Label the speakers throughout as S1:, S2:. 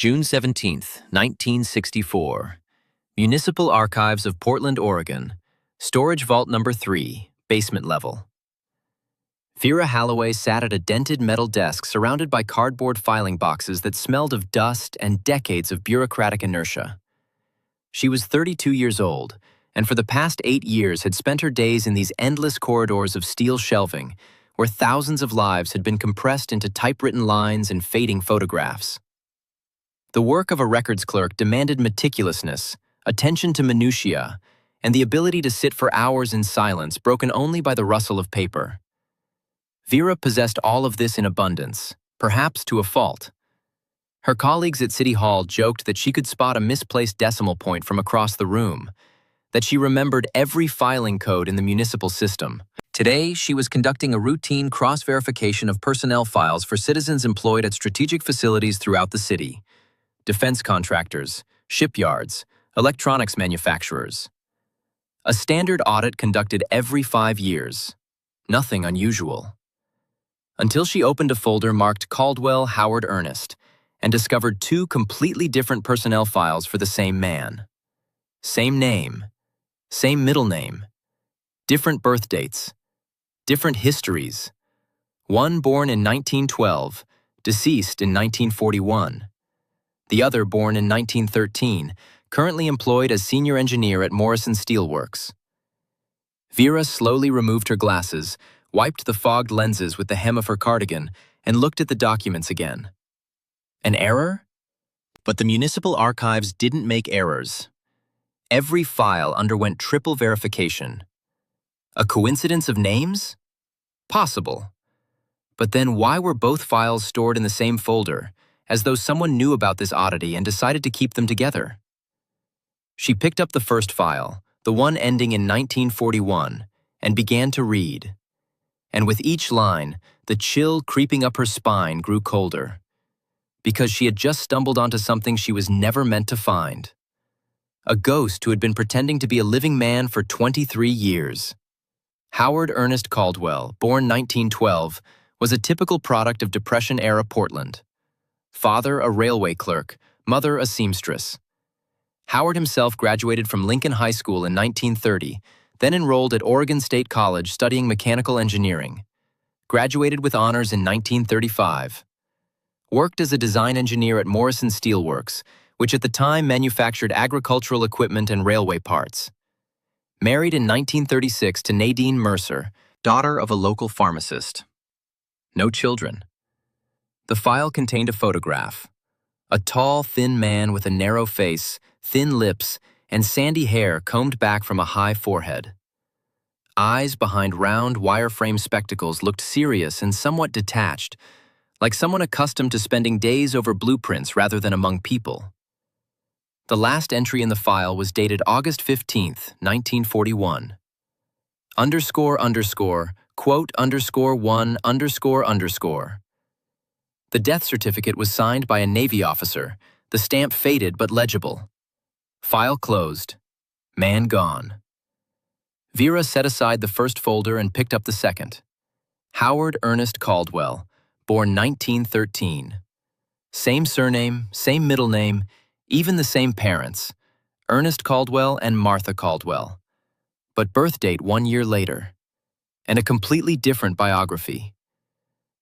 S1: June 17, 1964. Municipal Archives of Portland, Oregon. Storage Vault Number 3, basement level. Vera Halloway sat at a dented metal desk surrounded by cardboard filing boxes that smelled of dust and decades of bureaucratic inertia. She was 32 years old, and for the past 8 years had spent her days in these endless corridors of steel shelving, where thousands of lives had been compressed into typewritten lines and fading photographs. The work of a records clerk demanded meticulousness, attention to minutiae, and the ability to sit for hours in silence broken only by the rustle of paper. Vera possessed all of this in abundance, perhaps to a fault. Her colleagues at City Hall joked that she could spot a misplaced decimal point from across the room, that she remembered every filing code in the municipal system. Today, she was conducting a routine cross-verification of personnel files for citizens employed at strategic facilities throughout the city: defense contractors, shipyards, electronics manufacturers. A standard audit conducted every 5 years. Nothing unusual. Until she opened a folder marked Caldwell, Howard, Ernest, and discovered 2 completely different personnel files for the same man. Same name, same middle name, different birth dates, different histories. One born in 1912, deceased in 1941. The other born in 1913, currently employed as senior engineer at Morrison Steel Works. Vera slowly removed her glasses, wiped the fogged lenses with the hem of her cardigan, and looked at the documents again. An error? But the municipal archives didn't make errors. Every file underwent triple verification. A coincidence of names? Possible. But then why were both files stored in the same folder, as though someone knew about this oddity and decided to keep them together? She picked up the first file, the one ending in 1941, and began to read. And with each line, the chill creeping up her spine grew colder, because she had just stumbled onto something she was never meant to find. A ghost who had been pretending to be a living man for 23 years. Howard Ernest Caldwell, born 1912, was a typical product of Depression-era Portland. Father, a railway clerk, mother, a seamstress. Howard himself graduated from Lincoln High School in 1930, then enrolled at Oregon State College studying mechanical engineering. Graduated with honors in 1935. Worked as a design engineer at Morrison Steel Works, which at the time manufactured agricultural equipment and railway parts. Married in 1936 to Nadine Mercer, daughter of a local pharmacist. No children. The file contained a photograph. A tall, thin man with a narrow face, thin lips, and sandy hair combed back from a high forehead. Eyes behind round, wire-frame spectacles looked serious and somewhat detached, like someone accustomed to spending days over blueprints rather than among people. The last entry in the file was dated August 15, 1941. Quote _1 _. The death certificate was signed by a Navy officer, the stamp faded but legible. File closed. Man gone. Vera set aside the first folder and picked up the second. Howard Ernest Caldwell, born 1913. Same surname, same middle name, even the same parents, Ernest Caldwell and Martha Caldwell. But birth date 1 year later. And a completely different biography.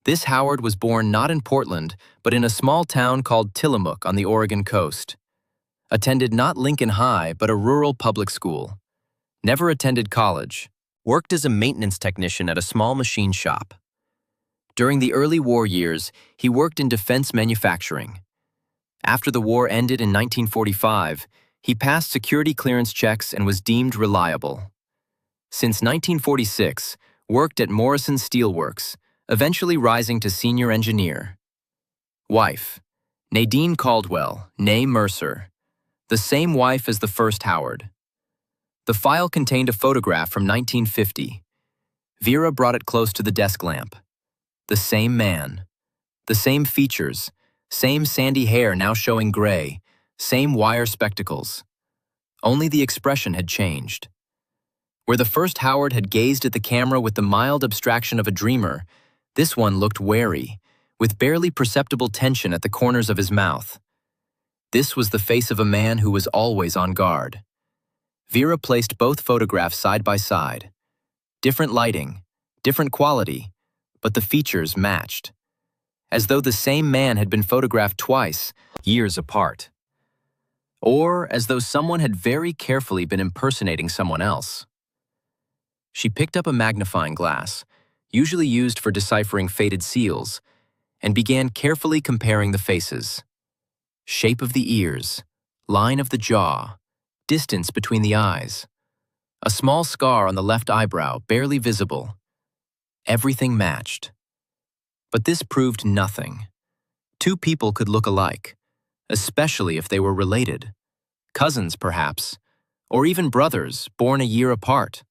S1: This Howard was born not in Portland, but in a small town called Tillamook on the Oregon coast. Attended not Lincoln High, but a rural public school. Never attended college. Worked as a maintenance technician at a small machine shop. During the early war years, he worked in defense manufacturing. After the war ended in 1945, he passed security clearance checks and was deemed reliable. Since 1946, worked at Morrison Steel Works, eventually rising to senior engineer. Wife, Nadine Caldwell, née Mercer. The same wife as the first Howard. The file contained a photograph from 1950. Vera brought it close to the desk lamp. The same man. The same features. Same sandy hair now showing gray. Same wire spectacles. Only the expression had changed. Where the first Howard had gazed at the camera with the mild abstraction of a dreamer, this one looked wary, with barely perceptible tension at the corners of his mouth. This was the face of a man who was always on guard. Vera placed both photographs side by side. Different lighting, different quality, but the features matched. As though the same man had been photographed twice, years apart. Or as though someone had very carefully been impersonating someone else. She picked up a magnifying glass, usually used for deciphering faded seals, and began carefully comparing the faces. Shape of the ears, line of the jaw, distance between the eyes. A small scar on the left eyebrow, barely visible. Everything matched. But this proved nothing. Two people could look alike, especially if they were related. Cousins, perhaps, or even brothers born a year apart.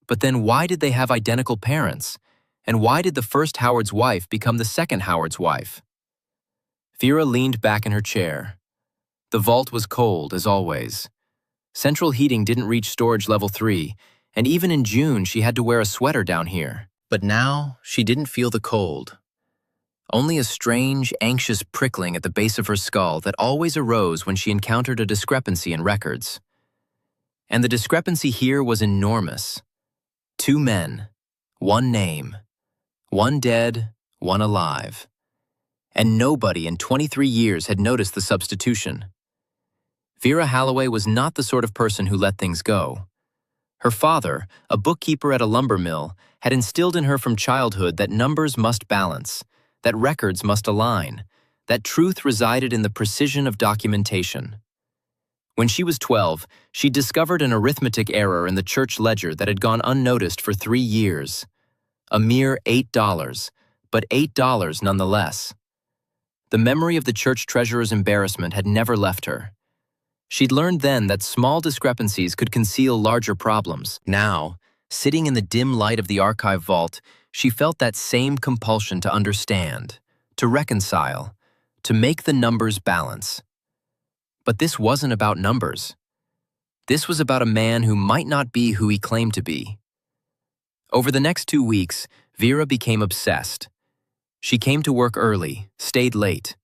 S1: But then why did they have identical parents? And why did the first Howard's wife become the second Howard's wife? Vera leaned back in her chair. The vault was cold, as always. Central heating didn't reach storage level 3, and even in June she had to wear a sweater down here. But now she didn't feel the cold. Only a strange, anxious prickling at the base of her skull that always arose when she encountered a discrepancy in records. And the discrepancy here was enormous. 2 men, 1 name, 1 dead, 1 alive. And nobody in 23 years had noticed the substitution. Vera Halloway was not the sort of person who let things go. Her father, a bookkeeper at a lumber mill, had instilled in her from childhood that numbers must balance, that records must align, that truth resided in the precision of documentation. When she was 12, she discovered an arithmetic error in the church ledger that had gone unnoticed for 3 years. A mere $8, but $8 nonetheless. The memory of the church treasurer's embarrassment had never left her. She'd learned then that small discrepancies could conceal larger problems. Now, sitting in the dim light of the archive vault, she felt that same compulsion to understand, to reconcile, to make the numbers balance. But this wasn't about numbers. This was about a man who might not be who he claimed to be. Over the next 2 weeks, Vera became obsessed. She came to work early, stayed late.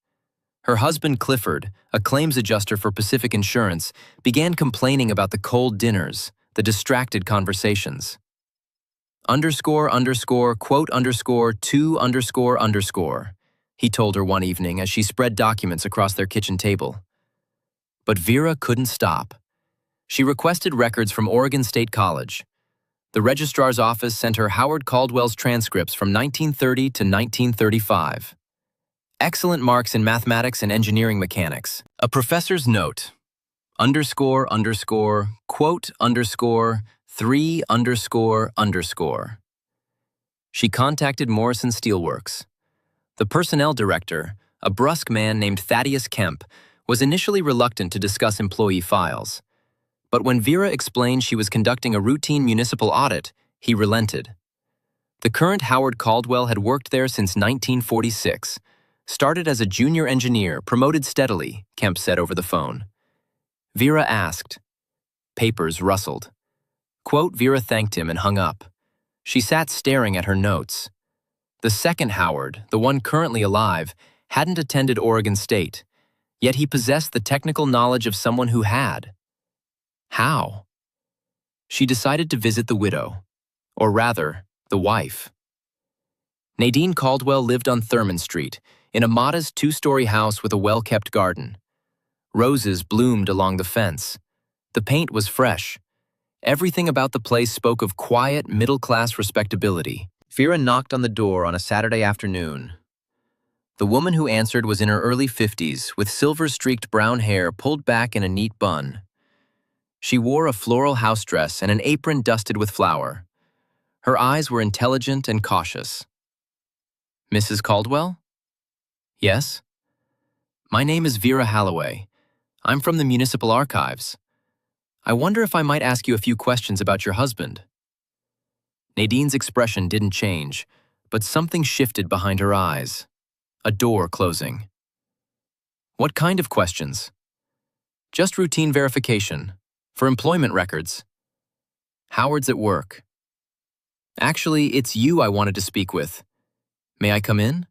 S1: Her husband Clifford, a claims adjuster for Pacific Insurance, began complaining about the cold dinners, the distracted conversations. Quote _2 _, he told her one evening as she spread documents across their kitchen table. But Vera couldn't stop. She requested records from Oregon State College. The registrar's office sent her Howard Caldwell's transcripts from 1930 to 1935. Excellent marks in mathematics and engineering mechanics. A professor's note. Quote _3 _. She contacted Morrison Steel Works. The personnel director, a brusque man named Thaddeus Kemp, was initially reluctant to discuss employee files. But when Vera explained she was conducting a routine municipal audit, he relented. The current Howard Caldwell had worked there since 1946. Started as a junior engineer, promoted steadily, Kemp said over the phone. Vera asked. Papers rustled. Quote, Vera thanked him and hung up. She sat staring at her notes. The second Howard, the one currently alive, hadn't attended Oregon State, yet he possessed the technical knowledge of someone who had. How? She decided to visit the widow, or rather, the wife. Nadine Caldwell lived on Thurman Street, in a modest 2-story house with a well-kept garden. Roses bloomed along the fence. The paint was fresh. Everything about the place spoke of quiet, middle-class respectability. Vera knocked on the door on a Saturday afternoon. The woman who answered was in her early 50s, with silver-streaked brown hair pulled back in a neat bun. She wore a floral house dress and an apron dusted with flour. Her eyes were intelligent and cautious. Mrs. Caldwell? Yes? My name is Vera Halloway. I'm from the municipal archives. I wonder if I might ask you a few questions about your husband. Nadine's expression didn't change, but something shifted behind her eyes. A door closing. What kind of questions? Just routine verification. For employment records. Howard's at work. Actually, it's you I wanted to speak with. May I come in?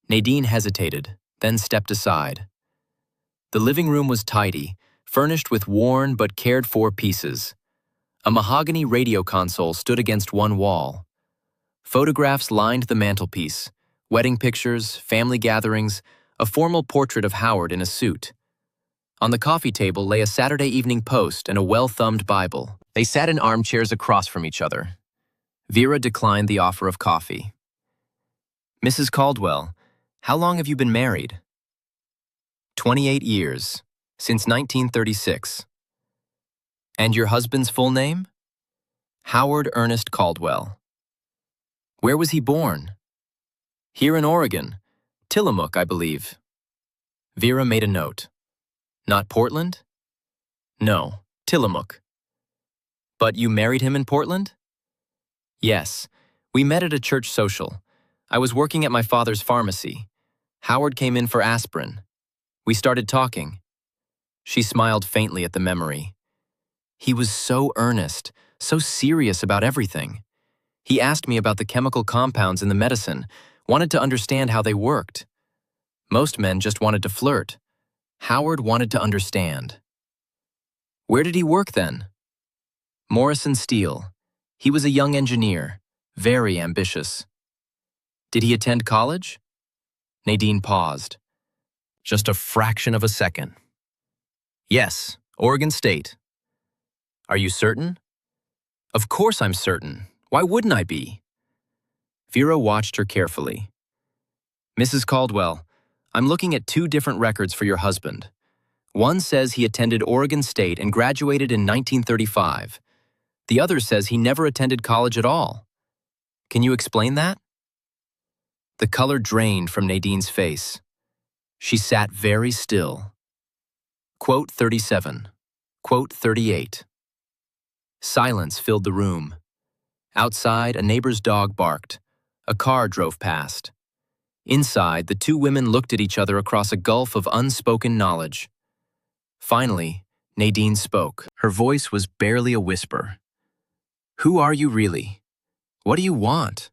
S1: Nadine hesitated, then stepped aside. The living room was tidy, furnished with worn but cared-for pieces. A mahogany radio console stood against one wall. Photographs lined the mantelpiece, wedding pictures, family gatherings, a formal portrait of Howard in a suit. On the coffee table lay a Saturday Evening Post and a well-thumbed Bible. They sat in armchairs across from each other. Vera declined the offer of coffee. "Mrs. Caldwell, how long have you been married?" 28 years, since 1936. "And your husband's full name?" "Howard Ernest Caldwell." "Where was he born?" "Here in Oregon, Tillamook, I believe." Vera made a note. "Not Portland?" "No, Tillamook." "But you married him in Portland?" "Yes, we met at a church social. I was working at my father's pharmacy. Howard came in for aspirin. We started talking." She smiled faintly at the memory. "He was so earnest, so serious about everything. He asked me about the chemical compounds in the medicine, wanted to understand how they worked. Most men just wanted to flirt. Howard wanted to understand." "Where did he work then?" "Morrison Steel. He was a young engineer, very ambitious." "Did he attend college?" Nadine paused. Just a fraction of a second. "Yes, Oregon State." "Are you certain?" "Of course I'm certain. Why wouldn't I be?" Vera watched her carefully. "Mrs. Caldwell, I'm looking at two different records for your husband. One says he attended Oregon State and graduated in 1935. The other says he never attended college at all. Can you explain that?" The color drained from Nadine's face. She sat very still. Quote 37. Quote 38. Silence filled the room. Outside, a neighbor's dog barked. A car drove past. Inside, the two women looked at each other across a gulf of unspoken knowledge. Finally, Nadine spoke. Her voice was barely a whisper. "Who are you really? What do you want?"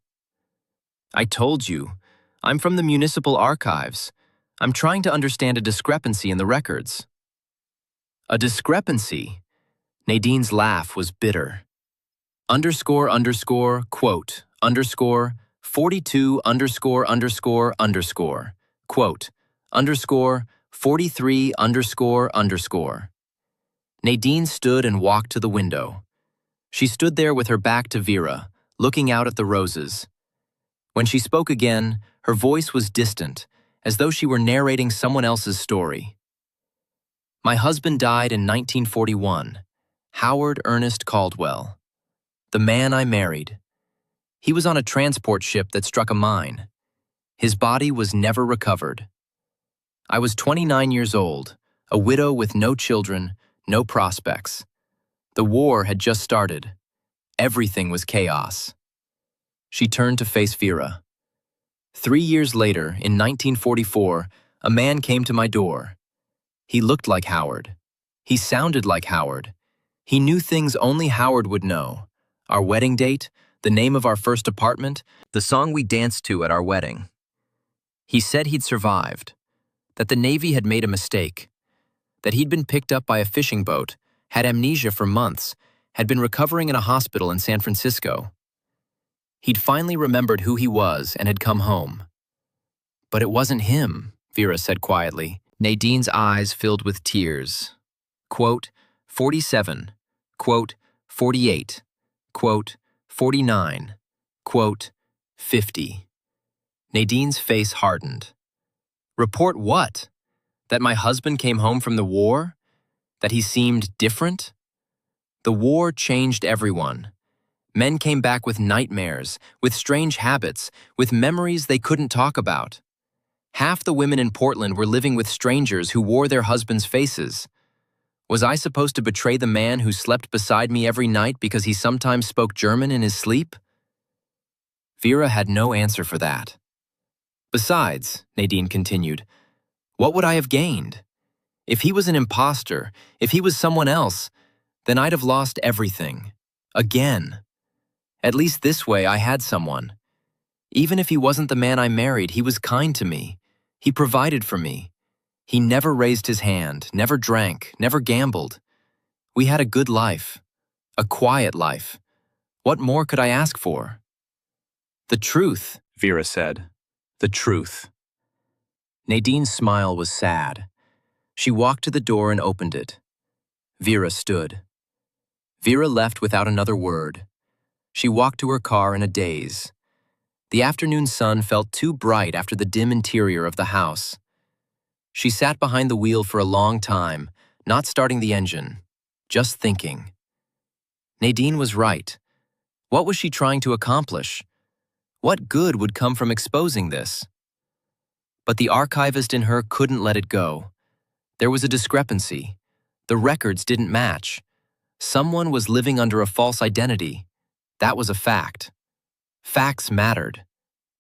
S1: "I told you. I'm from the municipal archives. I'm trying to understand a discrepancy in the records." "A discrepancy?" Nadine's laugh was bitter. Underscore, underscore, quote, underscore, 42 underscore, underscore, underscore, quote, underscore, 43 underscore, underscore. Nadine stood and walked to the window. She stood there with her back to Vera, looking out at the roses. When she spoke again, her voice was distant, as though she were narrating someone else's story. "My husband died in 1941, Howard Ernest Caldwell. The man I married. He was on a transport ship that struck a mine. His body was never recovered. I was 29 years old, a widow with no children, no prospects. The war had just started. Everything was chaos." She turned to face Vera. 3 years later, in 1944, a man came to my door. He looked like Howard. He sounded like Howard. He knew things only Howard would know. Our wedding date, the name of our first apartment, the song we danced to at our wedding. He said he'd survived, that the Navy had made a mistake, that he'd been picked up by a fishing boat, had amnesia for months, had been recovering in a hospital in San Francisco. He'd finally remembered who he was and had come home. "But it wasn't him," Vera said quietly. Nadine's eyes filled with tears. Quote, 47, quote, 48, quote, 49, quote, 50. Nadine's face hardened. "Report what? That my husband came home from the war? That he seemed different? The war changed everyone. Men came back with nightmares, with strange habits, with memories they couldn't talk about. Half the women in Portland were living with strangers who wore their husbands' faces. Was I supposed to betray the man who slept beside me every night because he sometimes spoke German in his sleep?" Vera had no answer for that. "Besides," Nadine continued, "what would I have gained? If he was an imposter, if he was someone else, then I'd have lost everything. Again. At least this way I had someone. Even if he wasn't the man I married, he was kind to me. He provided for me. He never raised his hand, never drank, never gambled. We had a good life, a quiet life. What more could I ask for? The truth, Vera said. The truth. Nadine's smile was sad. She walked to the door and opened it. Vera stood. Vera left without another word. She walked to her car in a daze. The afternoon sun felt too bright after the dim interior of the house. She sat behind the wheel for a long time, not starting the engine, just thinking. Nadine was right. What was she trying to accomplish? What good would come from exposing this? But the archivist in her couldn't let it go. There was a discrepancy. The records didn't match. Someone was living under a false identity. That was a fact. Facts mattered.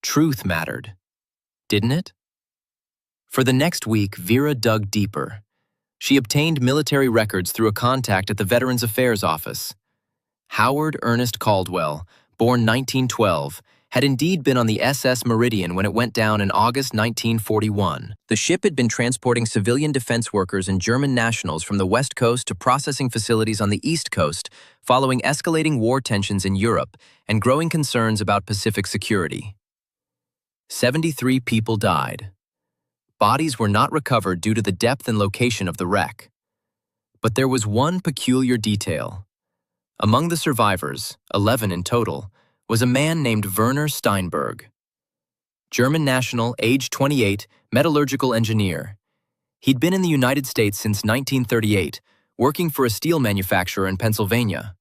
S1: Truth mattered. Didn't it? For the next week, Vera dug deeper. She obtained military records through a contact at the Veterans Affairs Office. Howard Ernest Caldwell, born 1912, had indeed been on the SS Meridian when it went down in August 1941. The ship had been transporting civilian defense workers and German nationals from the West Coast to processing facilities on the East Coast, following escalating war tensions in Europe and growing concerns about Pacific security. 73 people died. Bodies were not recovered due to the depth and location of the wreck. But there was one peculiar detail. Among the survivors, 11 in total, was a man named Werner Steinberg. German national, age 28, metallurgical engineer. He'd been in the United States since 1938, working for a steel manufacturer in Pennsylvania.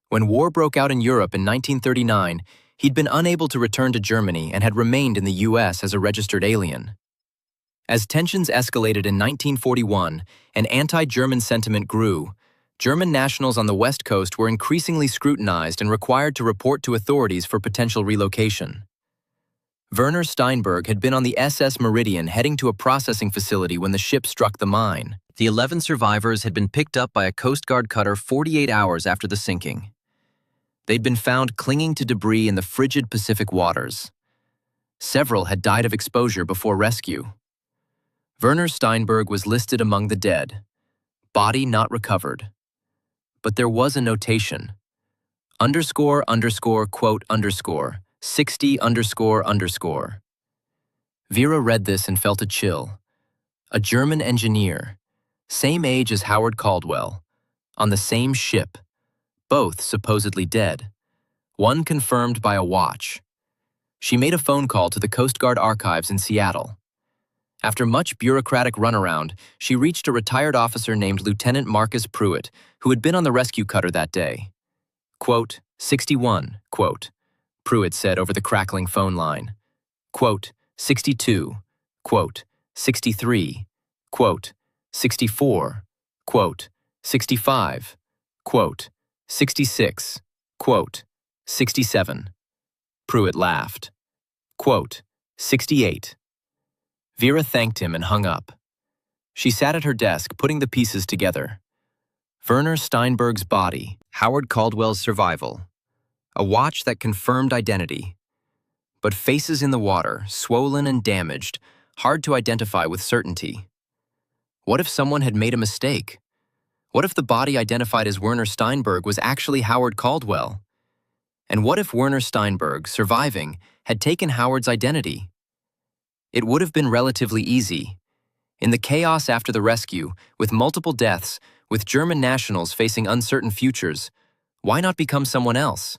S1: When war broke out in Europe in 1939, he'd been unable to return to Germany and had remained in the U.S. as a registered alien. As tensions escalated in 1941 and anti-German sentiment grew, German nationals on the West Coast were increasingly scrutinized and required to report to authorities for potential relocation. Werner Steinberg had been on the SS Meridian heading to a processing facility when the ship struck the mine. The 11 survivors had been picked up by a Coast Guard cutter 48 hours after the sinking. They'd been found clinging to debris in the frigid Pacific waters. Several had died of exposure before rescue. Werner Steinberg was listed among the dead. Body not recovered. But there was a notation. ___, quote, _ 60 ___. Vera read this and felt a chill. A German engineer, same age as Howard Caldwell, on the same ship, both supposedly dead, one confirmed by a watch. She made a phone call to the Coast Guard archives in Seattle. After much bureaucratic runaround, she reached a retired officer named Lieutenant Marcus Pruitt, who had been on the rescue cutter that day. Quote, 61, quote, Pruitt said over the crackling phone line. Quote, 62, quote, 63, quote, 64, quote, 65, quote, 66, quote, 67. Pruitt laughed. Quote, 68. Vera thanked him and hung up. She sat at her desk, putting the pieces together. Werner Steinberg's body, Howard Caldwell's survival, a watch that confirmed identity. But faces in the water, swollen and damaged, hard to identify with certainty. What if someone had made a mistake? What if the body identified as Werner Steinberg was actually Howard Caldwell? And what if Werner Steinberg, surviving, had taken Howard's identity? It would have been relatively easy. In the chaos after the rescue, with multiple deaths, with German nationals facing uncertain futures, why not become someone else?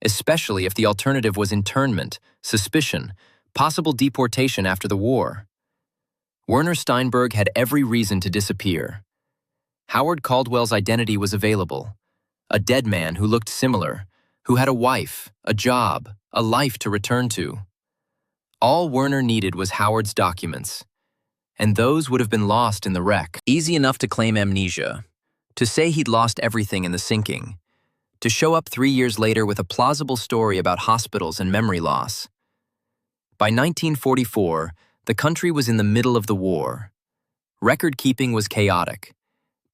S1: Especially if the alternative was internment, suspicion, possible deportation after the war. Werner Steinberg had every reason to disappear. Howard Caldwell's identity was available. A dead man who looked similar, who had a wife, a job, a life to return to. All Werner needed was Howard's documents, and those would have been lost in the wreck. Easy enough to claim amnesia, to say he'd lost everything in the sinking, to show up 3 years later with a plausible story about hospitals and memory loss. By 1944, the country was in the middle of the war. Record-keeping was chaotic.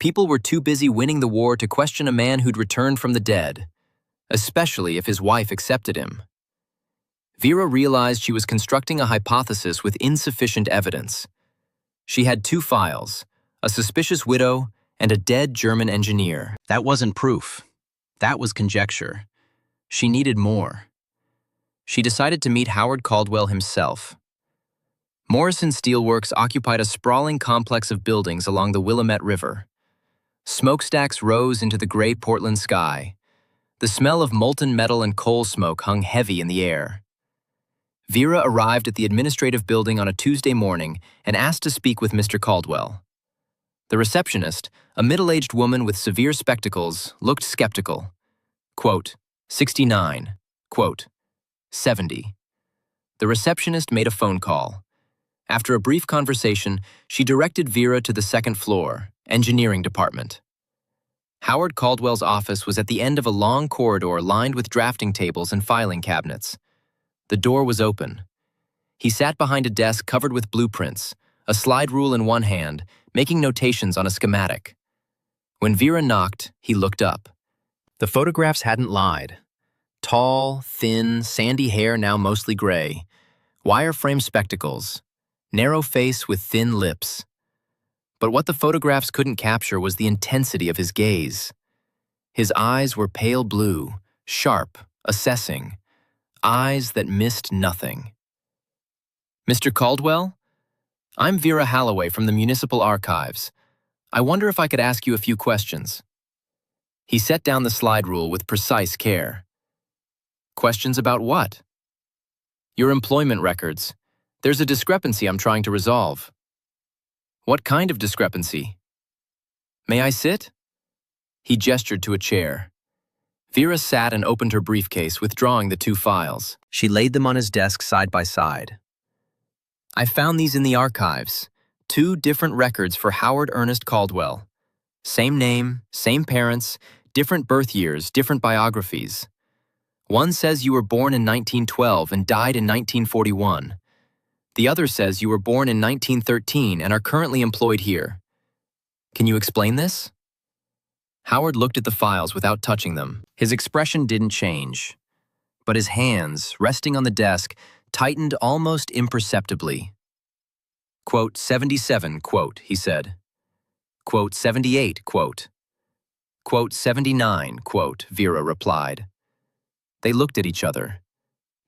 S1: People were too busy winning the war to question a man who'd returned from the dead, especially if his wife accepted him. Vera realized she was constructing a hypothesis with insufficient evidence. She had two files, a suspicious widow and a dead German engineer. That wasn't proof. That was conjecture. She needed more. She decided to meet Howard Caldwell himself. Morrison Steel Works occupied a sprawling complex of buildings along the Willamette River. Smokestacks rose into the gray Portland sky. The smell of molten metal and coal smoke hung heavy in the air. Vera arrived at the administrative building on a Tuesday morning and asked to speak with Mr. Caldwell. The receptionist, a middle-aged woman with severe spectacles, looked skeptical. Quote, 69. Quote, 70. The receptionist made a phone call. After a brief conversation, she directed Vera to the second floor, engineering department. Howard Caldwell's office was at the end of a long corridor lined with drafting tables and filing cabinets. The door was open. He sat behind a desk covered with blueprints, a slide rule in one hand, making notations on a schematic. When Vera knocked, he looked up. The photographs hadn't lied. Tall, thin, sandy hair now mostly gray, wire-frame spectacles, narrow face with thin lips. But what the photographs couldn't capture was the intensity of his gaze. His eyes were pale blue, sharp, assessing, eyes that missed nothing. Mr. Caldwell? I'm Vera Halloway from the Municipal Archives. I wonder if I could ask you a few questions. He set down the slide rule with precise care. Questions about what? Your employment records. There's a discrepancy I'm trying to resolve. What kind of discrepancy? May I sit? He gestured to a chair. Vera sat and opened her briefcase, withdrawing the two files. She laid them on his desk side by side. I found these in the archives. 2 different records for Howard Ernest Caldwell. Same name, same parents, different birth years, different biographies. One says you were born in 1912 and died in 1941. The other says you were born in 1913 and are currently employed here. Can you explain this? Howard looked at the files without touching them. His expression didn't change, but his hands, resting on the desk, tightened almost imperceptibly. Quote, 77, quote, he said. Quote, 78, quote. Quote, 79, quote, Vera replied. They looked at each other.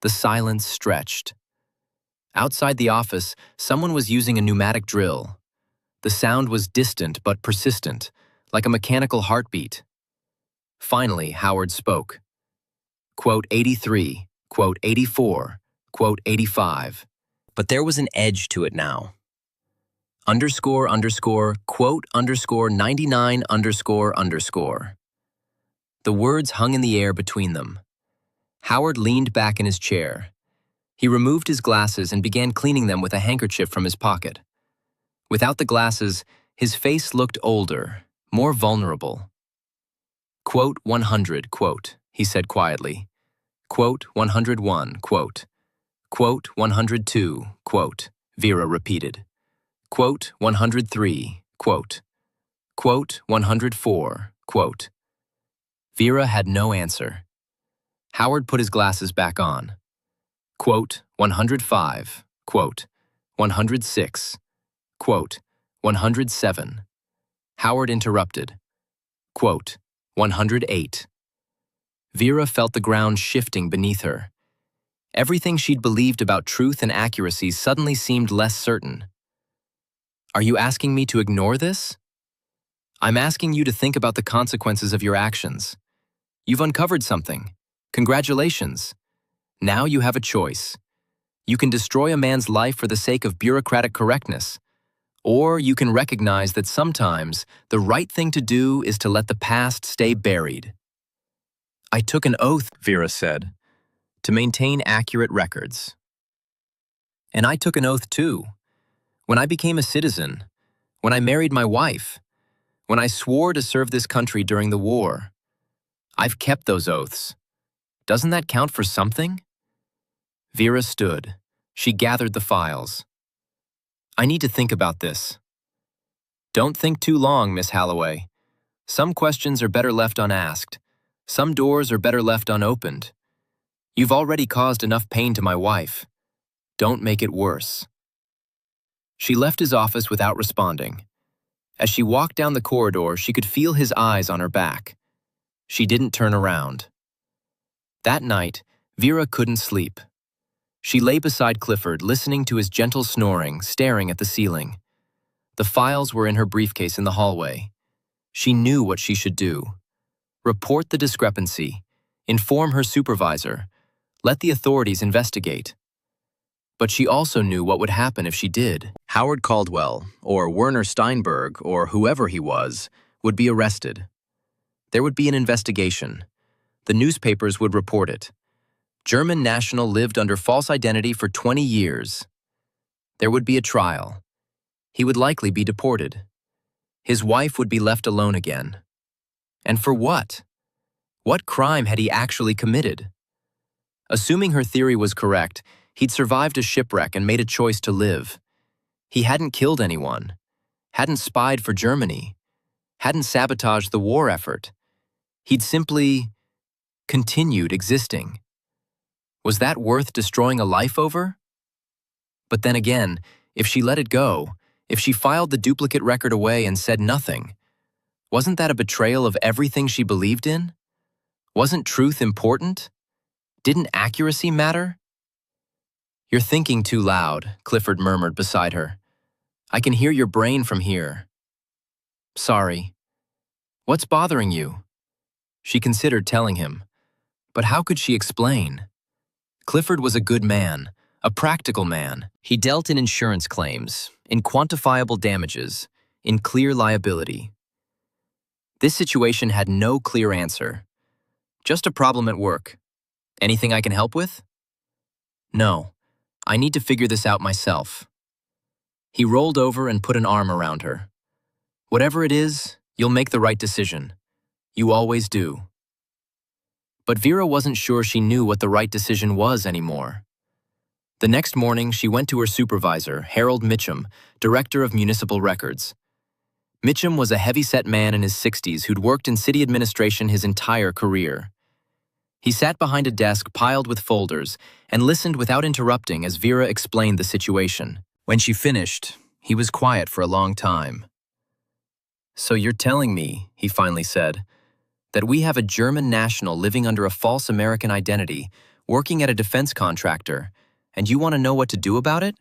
S1: The silence stretched. Outside the office, someone was using a pneumatic drill. The sound was distant but persistent, like a mechanical heartbeat. Finally, Howard spoke. Quote 83, quote 84, quote 85. But there was an edge to it now. Underscore, underscore, quote, underscore, 99, underscore, underscore. The words hung in the air between them. Howard leaned back in his chair. He removed his glasses and began cleaning them with a handkerchief from his pocket. Without the glasses, his face looked older, more vulnerable. Quote 100, quote, he said quietly. Quote 101, quote. Quote 102, quote, Vera repeated. Quote 103, quote. Quote 104, quote. Vera had no answer. Howard put his glasses back on. Quote 105, quote, 106, quote, 107. Howard interrupted. Quote 108. Vera felt the ground shifting beneath her. Everything she'd believed about truth and accuracy suddenly seemed less certain. Are you asking me to ignore this? I'm asking you to think about the consequences of your actions. You've uncovered something. Congratulations. Now you have a choice. You can destroy a man's life for the sake of bureaucratic correctness, or you can recognize that sometimes the right thing to do is to let the past stay buried. I took an oath, Vera said, to maintain accurate records. And I took an oath too. When I became a citizen, when I married my wife, when I swore to serve this country during the war. I've kept those oaths. Doesn't that count for something? Vera stood. She gathered the files. I need to think about this. Don't think too long, Miss Halloway. Some questions are better left unasked. Some doors are better left unopened. You've already caused enough pain to my wife. Don't make it worse. She left his office without responding. As she walked down the corridor, she could feel his eyes on her back. She didn't turn around. That night, Vera couldn't sleep. She lay beside Clifford, listening to his gentle snoring, staring at the ceiling. The files were in her briefcase in the hallway. She knew what she should do. Report the discrepancy. Inform her supervisor. Let the authorities investigate. But she also knew what would happen if she did. Howard Caldwell, or Werner Steinberg, or whoever he was, would be arrested. There would be an investigation. The newspapers would report it. German national lived under false identity for 20 years. There would be a trial. He would likely be deported. His wife would be left alone again. And for what? What crime had he actually committed? Assuming her theory was correct, he'd survived a shipwreck and made a choice to live. He hadn't killed anyone, hadn't spied for Germany, hadn't sabotaged the war effort. He'd simply continued existing. Was that worth destroying a life over? But then again, if she let it go, if she filed the duplicate record away and said nothing, wasn't that a betrayal of everything she believed in? Wasn't truth important? Didn't accuracy matter? "You're thinking too loud," Clifford murmured beside her. "I can hear your brain from here." "Sorry. What's bothering you?" She considered telling him. But how could she explain? Clifford was a good man, a practical man. He dealt in insurance claims, in quantifiable damages, in clear liability. This situation had no clear answer. "Just a problem at work. Anything I can help with?" "No, I need to figure this out myself." He rolled over and put an arm around her. "Whatever it is, you'll make the right decision. You always do." But Vera wasn't sure she knew what the right decision was anymore. The next morning, she went to her supervisor, Harold Mitchum, director of municipal records. Mitchum was a heavy-set man in his 60s who'd worked in city administration his entire career. He sat behind a desk piled with folders and listened without interrupting as Vera explained the situation. When she finished, he was quiet for a long time. "So you're telling me," he finally said, "that we have a German national living under a false American identity, working at a defense contractor, and you want to know what to do about it?"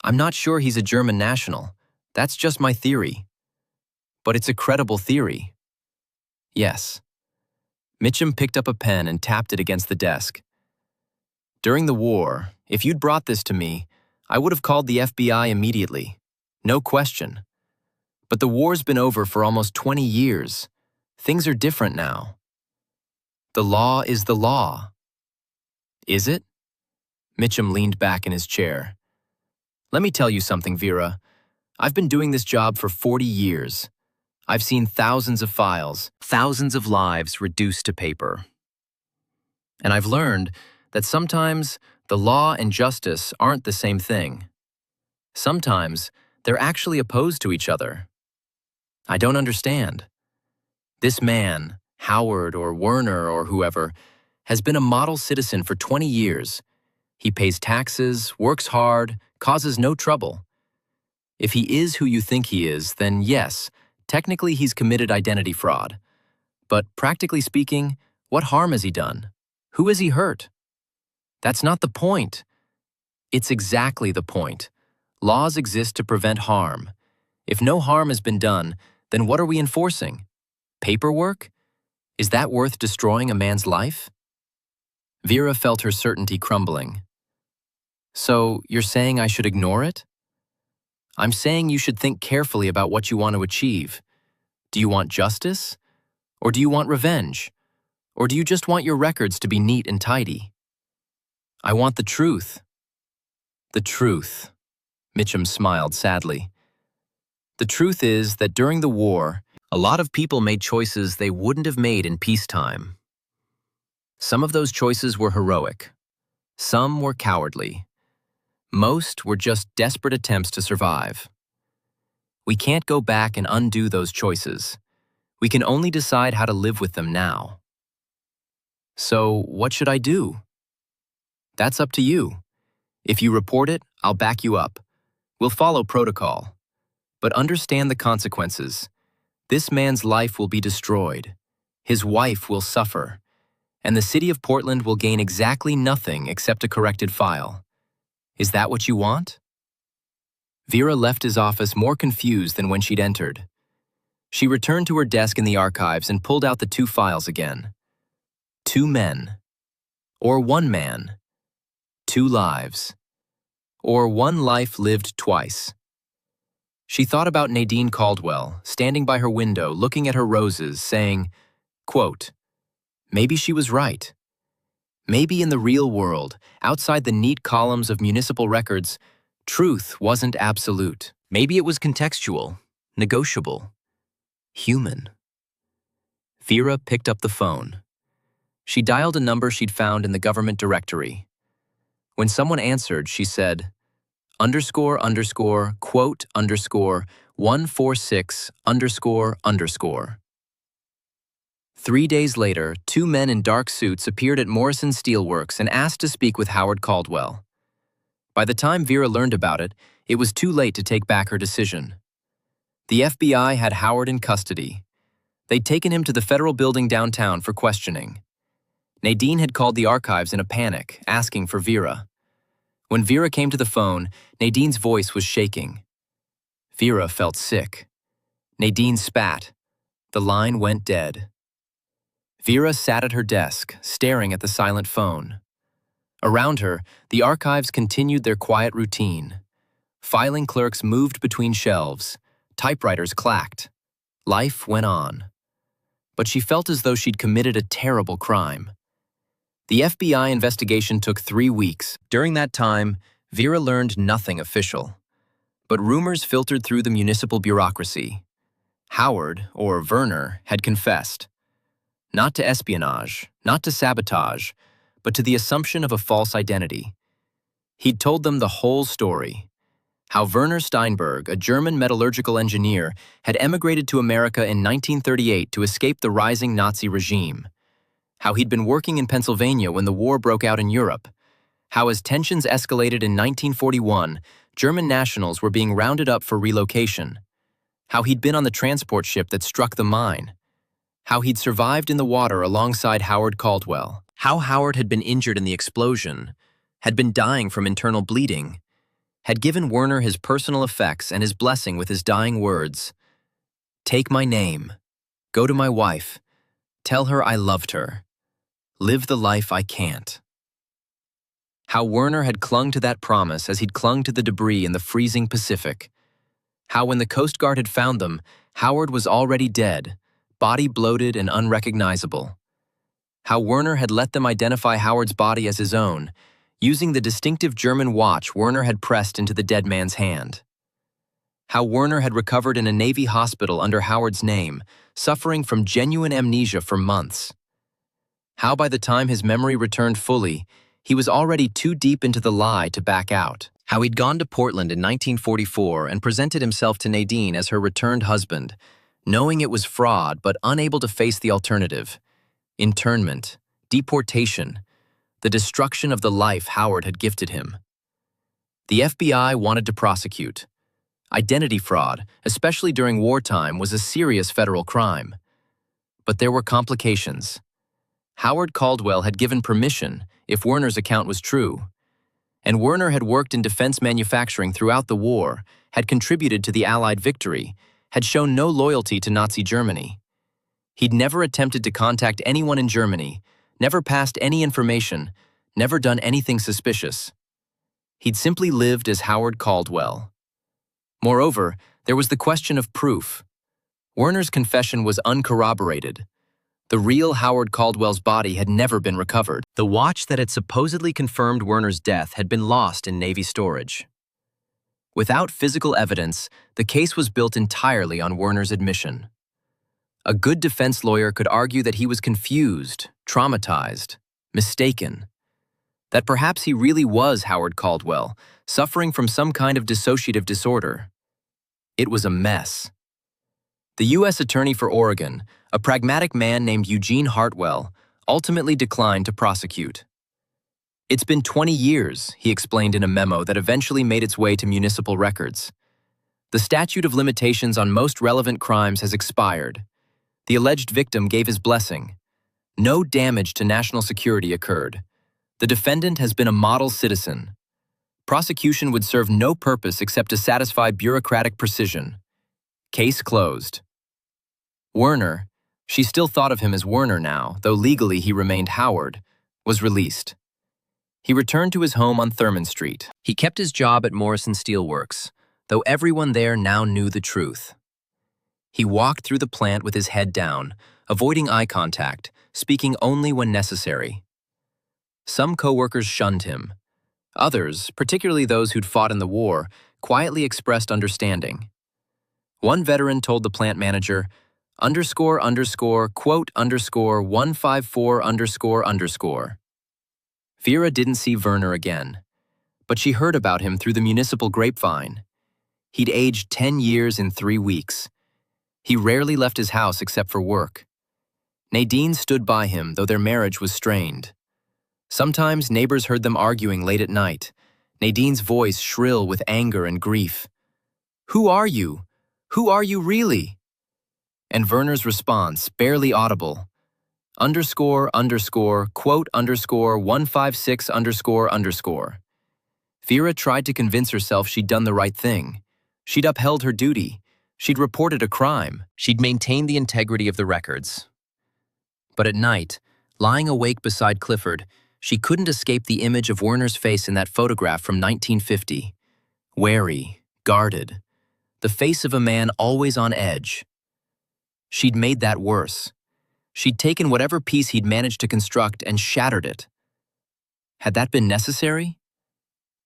S1: "I'm not sure he's a German national. That's just my theory." "But it's a credible theory." "Yes." Mitchum picked up a pen and tapped it against the desk. "During the war, if you'd brought this to me, I would have called the FBI immediately. No question. But the war's been over for almost 20 years. Things are different now. The law is the law." "Is it?" Mitchum leaned back in his chair. "Let me tell you something, Vera. I've been doing this job for 40 years. I've seen thousands of files, thousands of lives reduced to paper. And I've learned that sometimes the law and justice aren't the same thing. Sometimes they're actually opposed to each other. I don't understand. This man, Howard or Werner or whoever, has been a model citizen for 20 years. He pays taxes, works hard, causes no trouble. If he is who you think he is, then yes, technically he's committed identity fraud. But practically speaking, what harm has he done? Who has he hurt? That's not the point. It's exactly the point. Laws exist to prevent harm. If no harm has been done, then what are we enforcing? Paperwork? Is that worth destroying a man's life?" Vera felt her certainty crumbling. "So you're saying I should ignore it?" "I'm saying you should think carefully about what you want to achieve. Do you want justice? Or do you want revenge? Or do you just want your records to be neat and tidy?" "I want the truth." "The truth," Mitchum smiled sadly. "The truth is that during the war, a lot of people made choices they wouldn't have made in peacetime. Some of those choices were heroic. Some were cowardly. Most were just desperate attempts to survive. We can't go back and undo those choices. We can only decide how to live with them now." "So what should I do?" "That's up to you. If you report it, I'll back you up. We'll follow protocol. But understand the consequences. This man's life will be destroyed. His wife will suffer. And the city of Portland will gain exactly nothing except a corrected file. Is that what you want? Vera left his office more confused than when she'd entered. She returned to her desk in the archives and pulled out the 2 files again. 2 men. Or 1 man. 2 lives. Or 1 life lived twice. She thought about Nadine Caldwell, standing by her window looking at her roses, saying, quote, maybe she was right. Maybe in the real world, outside the neat columns of municipal records, truth wasn't absolute. Maybe it was contextual, negotiable, human. Vera picked up the phone. She dialed a number she'd found in the government directory. When someone answered, she said, __quote _146 __. 3 days later, 2 men in dark suits appeared at Morrison Steel Works and asked to speak with Howard Caldwell. By the time Vera learned about it, it was too late to take back her decision. The FBI had Howard in custody. They'd taken him to the federal building downtown for questioning. Nadine had called the archives in a panic, asking for Vera. When Vera came to the phone, Nadine's voice was shaking. Vera felt sick. Nadine spat. The line went dead. Vera sat at her desk, staring at the silent phone. Around her, the archives continued their quiet routine. Filing clerks moved between shelves. Typewriters clacked. Life went on. But she felt as though she'd committed a terrible crime. The FBI investigation took 3 weeks. During that time, Vera learned nothing official. But rumors filtered through the municipal bureaucracy. Howard, or Werner, had confessed. Not to espionage, not to sabotage, but to the assumption of a false identity. He'd told them the whole story. How Werner Steinberg, a German metallurgical engineer, had emigrated to America in 1938 to escape the rising Nazi regime. How he'd been working in Pennsylvania when the war broke out in Europe. How as tensions escalated in 1941, German nationals were being rounded up for relocation. How he'd been on the transport ship that struck the mine. How he'd survived in the water alongside Howard Caldwell. How Howard had been injured in the explosion, had been dying from internal bleeding, had given Werner his personal effects and his blessing with his dying words. Take my name. Go to my wife. Tell her I loved her. Live the life I can't. How Werner had clung to that promise as he'd clung to the debris in the freezing Pacific. How when the Coast Guard had found them, Howard was already dead, body bloated and unrecognizable. How Werner had let them identify Howard's body as his own, using the distinctive German watch Werner had pressed into the dead man's hand. How Werner had recovered in a Navy hospital under Howard's name, suffering from genuine amnesia for months. How by the time his memory returned fully, he was already too deep into the lie to back out. How he'd gone to Portland in 1944 and presented himself to Nadine as her returned husband, knowing it was fraud but unable to face the alternative. Internment, deportation, the destruction of the life Howard had gifted him. The FBI wanted to prosecute. Identity fraud, especially during wartime, was a serious federal crime. But there were complications. Howard Caldwell had given permission, if Werner's account was true. And Werner had worked in defense manufacturing throughout the war, had contributed to the Allied victory, had shown no loyalty to Nazi Germany. He'd never attempted to contact anyone in Germany, never passed any information, never done anything suspicious. He'd simply lived as Howard Caldwell. Moreover, there was the question of proof. Werner's confession was uncorroborated. The real Howard Caldwell's body had never been recovered. The watch that had supposedly confirmed Werner's death had been lost in Navy storage. Without physical evidence, the case was built entirely on Werner's admission. A good defense lawyer could argue that he was confused, traumatized, mistaken. That perhaps he really was Howard Caldwell, suffering from some kind of dissociative disorder. It was a mess. The U.S. Attorney for Oregon, a pragmatic man named Eugene Hartwell, ultimately declined to prosecute. It's been 20 years, he explained in a memo that eventually made its way to municipal records. The statute of limitations on most relevant crimes has expired. The alleged victim gave his blessing. No damage to national security occurred. The defendant has been a model citizen. Prosecution would serve no purpose except to satisfy bureaucratic precision. Case closed. Werner, she still thought of him as Werner now, though legally he remained Howard, was released. He returned to his home on Thurman Street. He kept his job at Morrison Steel Works, though everyone there now knew the truth. He walked through the plant with his head down, avoiding eye contact, speaking only when necessary. Some co-workers shunned him. Others, particularly those who'd fought in the war, quietly expressed understanding. One veteran told the plant manager, __quote _154 __. Vera didn't see Werner again, but she heard about him through the municipal grapevine. He'd aged 10 years in 3 weeks. He rarely left his house except for work. Nadine stood by him, though their marriage was strained. Sometimes neighbors heard them arguing late at night, Nadine's voice shrill with anger and grief. "Who are you? Who are you really?" And Werner's response, barely audible, __quote _156 __. Vera tried to convince herself she'd done the right thing. She'd upheld her duty. She'd reported a crime. She'd maintained the integrity of the records. But at night, lying awake beside Clifford, she couldn't escape the image of Werner's face in that photograph from 1950. Wary, guarded, the face of a man always on edge. She'd made that worse. She'd taken whatever piece he'd managed to construct and shattered it. Had that been necessary?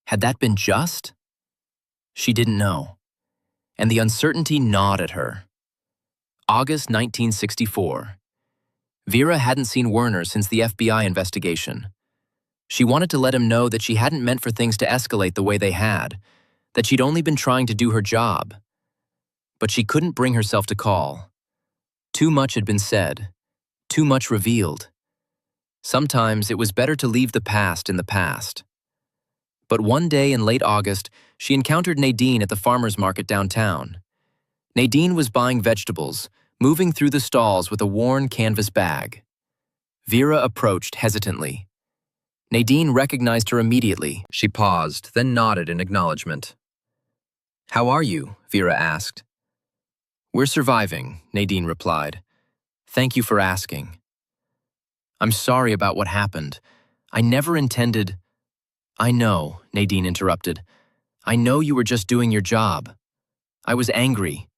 S1: Had that been just? She didn't know. And the uncertainty gnawed at her. August 1964. Vera hadn't seen Werner since the FBI investigation. She wanted to let him know that she hadn't meant for things to escalate the way they had, that she'd only been trying to do her job. But she couldn't bring herself to call. Too much had been said, too much revealed. Sometimes it was better to leave the past in the past. But one day in late August, she encountered Nadine at the farmer's market downtown. Nadine was buying vegetables, moving through the stalls with a worn canvas bag. Vera approached hesitantly. Nadine recognized her immediately. She paused, then nodded in acknowledgement. "How are you?" Vera asked. "We're surviving," Nadine replied. "Thank you for asking." "I'm sorry about what happened. I never intended—" "I know," Nadine interrupted. "I know you were just doing your job. I was angry.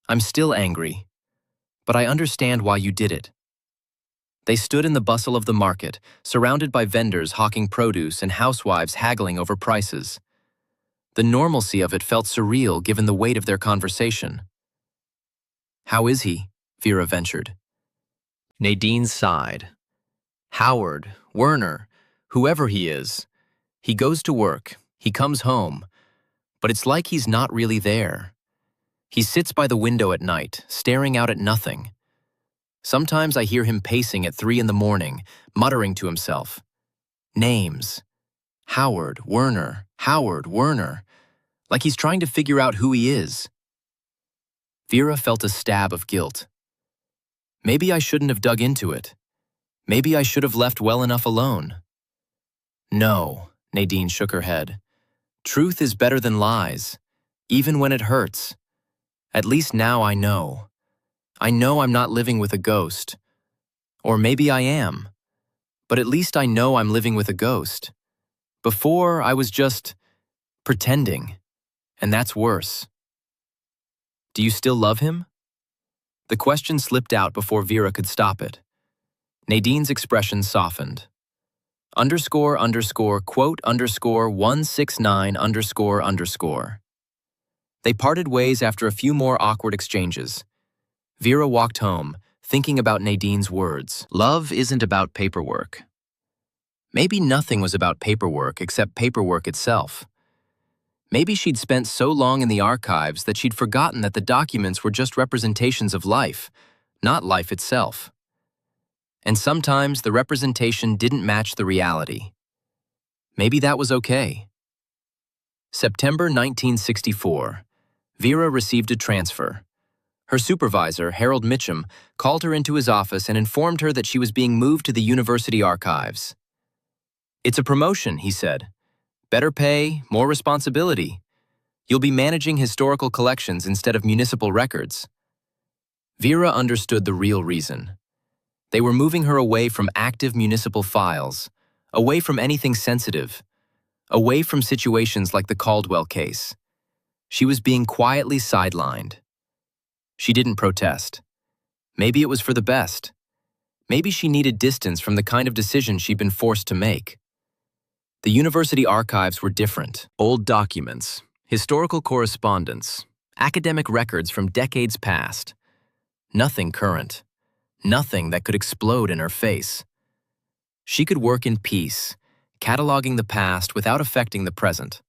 S1: I'm still angry. But I understand why you did it." They stood in the bustle of the market, surrounded by vendors hawking produce and housewives haggling over prices. The normalcy of it felt surreal given the weight of their conversation. "How is he?" Vera ventured. Nadine sighed. "Howard, Werner, whoever he is. He goes to work, he comes home, but it's like he's not really there. He sits by the window at night, staring out at nothing. Sometimes I hear him pacing at 3 in the morning, muttering to himself. Names. Howard, Werner, like he's trying to figure out who he is." Vera felt a stab of guilt. Maybe I shouldn't have dug into it. Maybe I should have left well enough alone. "No," Nadine shook her head. "Truth is better than lies, even when it hurts. At least now I know. I know I'm not living with a ghost. Or maybe I am. But at least I know I'm living with a ghost. Before, I was just pretending, and that's worse." "Do you still love him?" The question slipped out before Vera could stop it. Nadine's expression softened. __quote _169 __. They parted ways after a few more awkward exchanges. Vera walked home, thinking about Nadine's words. Love isn't about paperwork. Maybe nothing was about paperwork except paperwork itself. Maybe she'd spent so long in the archives that she'd forgotten that the documents were just representations of life, not life itself. And sometimes the representation didn't match the reality. Maybe that was okay. September 1964. Vera received a transfer. Her supervisor, Harold Mitchum, called her into his office and informed her that she was being moved to the university archives. "It's a promotion," he said. "Better pay, more responsibility. You'll be managing historical collections instead of municipal records." Vera understood the real reason. They were moving her away from active municipal files, away from anything sensitive, away from situations like the Caldwell case. She was being quietly sidelined. She didn't protest. Maybe it was for the best. Maybe she needed distance from the kind of decision she'd been forced to make. The university archives were different. Old documents, historical correspondence, academic records from decades past. Nothing current. Nothing that could explode in her face. She could work in peace, cataloging the past without affecting the present.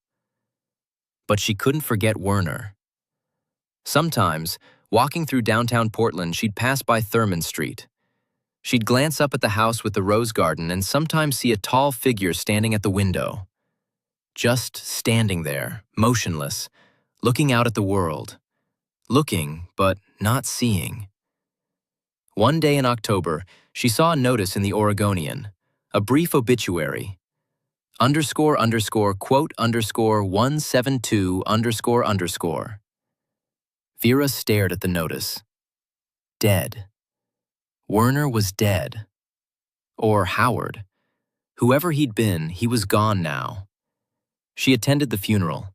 S1: But she couldn't forget Werner. Sometimes, walking through downtown Portland, she'd pass by Thurman Street. She'd glance up at the house with the rose garden and sometimes see a tall figure standing at the window. Just standing there, motionless, looking out at the world. Looking, but not seeing. One day in October, she saw a notice in the Oregonian, a brief obituary. __quote _172 __. Vera stared at the notice. Dead. Werner was dead. Or Howard. Whoever he'd been, he was gone now. She attended the funeral.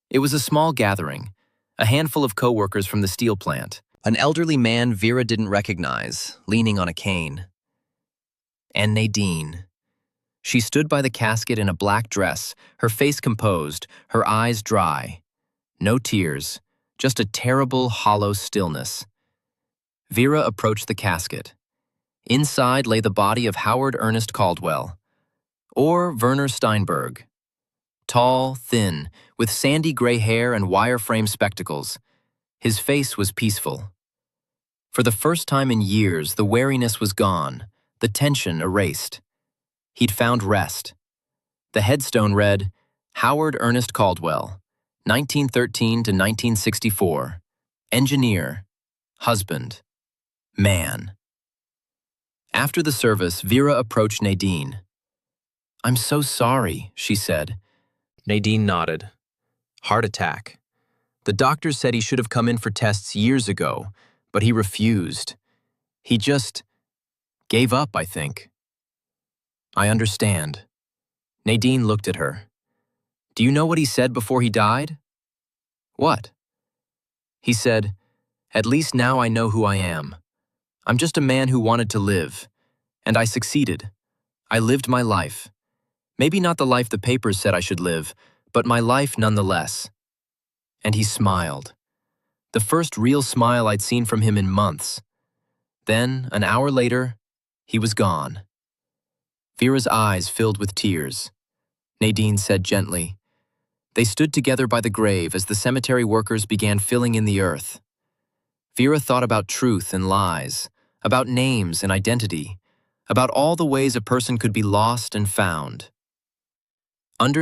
S1: It was a small gathering, a handful of co-workers from the steel plant, an elderly man Vera didn't recognize, leaning on a cane. And Nadine. She stood by the casket in a black dress, her face composed, her eyes dry. No tears, just a terrible, hollow stillness. Vera approached the casket. Inside lay the body of Howard Ernest Caldwell, or Werner Steinberg. Tall, thin, with sandy gray hair and wire-frame spectacles. His face was peaceful. For the first time in years, the wariness was gone, the tension erased. He'd found rest. The headstone read, Howard Ernest Caldwell, 1913 to 1964. Engineer, husband, man. After the service, Vera approached Nadine. "I'm so sorry," she said. Nadine nodded. Heart attack. The doctor said he should have come in for tests years ago, but he refused. He just gave up, I think. "I understand." Nadine looked at her. "Do you know what he said before he died?" "What?" He said, "At least now I know who I am. I'm just a man who wanted to live. And I succeeded. I lived my life. Maybe not the life the papers said I should live, but my life nonetheless." And he smiled. The first real smile I'd seen from him in months. Then, an hour later, he was gone. Vera's eyes filled with tears. Nadine said gently. They stood together by the grave as the cemetery workers began filling in the earth. Vera thought about truth and lies, about names and identity, about all the ways a person could be lost and found. __quote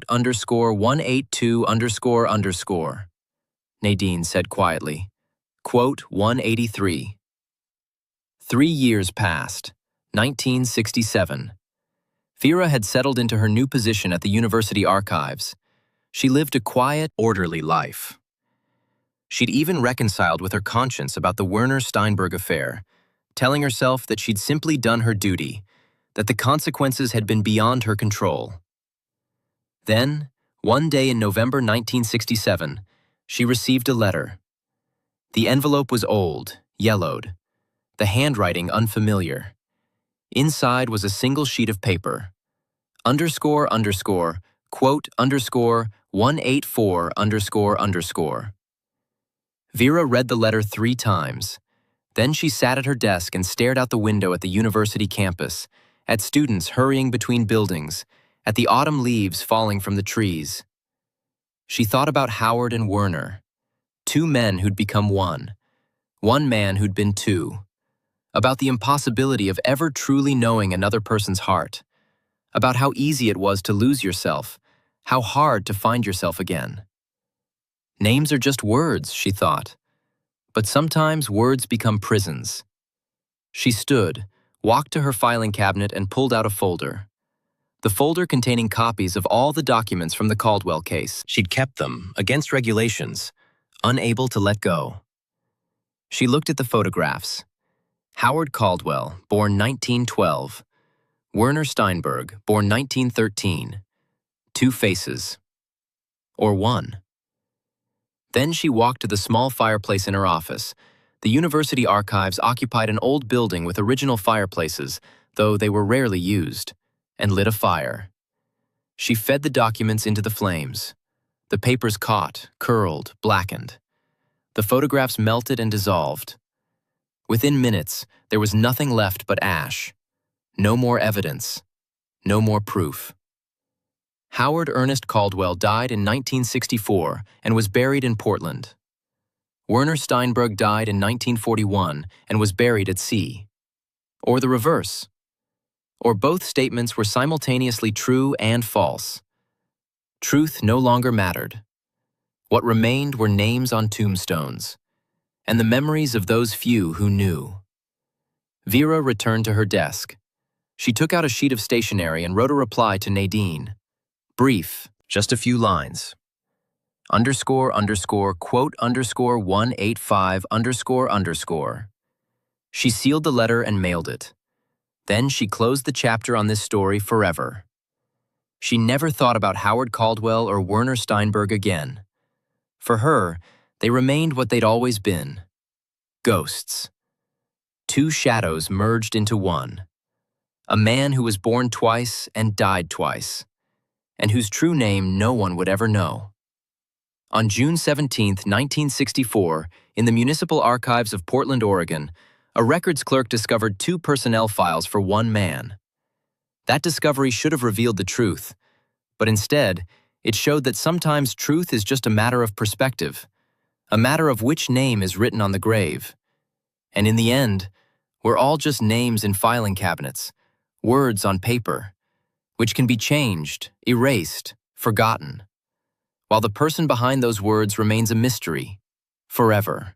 S1: _182 __. Nadine said quietly. Quote 183. 3 years passed. 1967. Vera had settled into her new position at the university archives. She lived a quiet, orderly life. She'd even reconciled with her conscience about the Werner Steinberg affair, telling herself that she'd simply done her duty, that the consequences had been beyond her control. Then, one day in November 1967, she received a letter. The envelope was old, yellowed, the handwriting unfamiliar. Inside was a single sheet of paper. __quote _184 __. Vera read the letter 3 times. Then she sat at her desk and stared out the window at the university campus, at students hurrying between buildings, at the autumn leaves falling from the trees. She thought about Howard and Werner, 2 men who'd become one man who'd been 2, about the impossibility of ever truly knowing another person's heart, about how easy it was to lose yourself, how hard to find yourself again. Names are just words, she thought, but sometimes words become prisons. She stood, walked to her filing cabinet and pulled out a folder. The folder containing copies of all the documents from the Caldwell case. She'd kept them, against regulations, unable to let go. She looked at the photographs. Howard Caldwell, born 1912. Werner Steinberg, born 1913. 2 faces. Or one. Then she walked to the small fireplace in her office. The university archives occupied an old building with original fireplaces, though they were rarely used, and lit a fire. She fed the documents into the flames. The papers caught, curled, blackened. The photographs melted and dissolved. Within minutes, there was nothing left but ash. No more evidence. No more proof. Howard Ernest Caldwell died in 1964 and was buried in Portland. Werner Steinberg died in 1941 and was buried at sea. Or the reverse. Or both statements were simultaneously true and false. Truth no longer mattered. What remained were names on tombstones, and the memories of those few who knew. Vera returned to her desk. She took out a sheet of stationery and wrote a reply to Nadine. Brief, just a few lines. __quote _185 __. She sealed the letter and mailed it. Then she closed the chapter on this story forever. She never thought about Howard Caldwell or Werner Steinberg again. For her, they remained what they'd always been. Ghosts. 2 shadows merged into one. A man who was born twice and died twice, and whose true name no one would ever know. On June 17, 1964, in the Municipal Archives of Portland, Oregon, a records clerk discovered 2 personnel files for one man. That discovery should have revealed the truth, but instead, it showed that sometimes truth is just a matter of perspective, a matter of which name is written on the grave. And in the end, we're all just names in filing cabinets, words on paper, which can be changed, erased, forgotten, while the person behind those words remains a mystery, forever.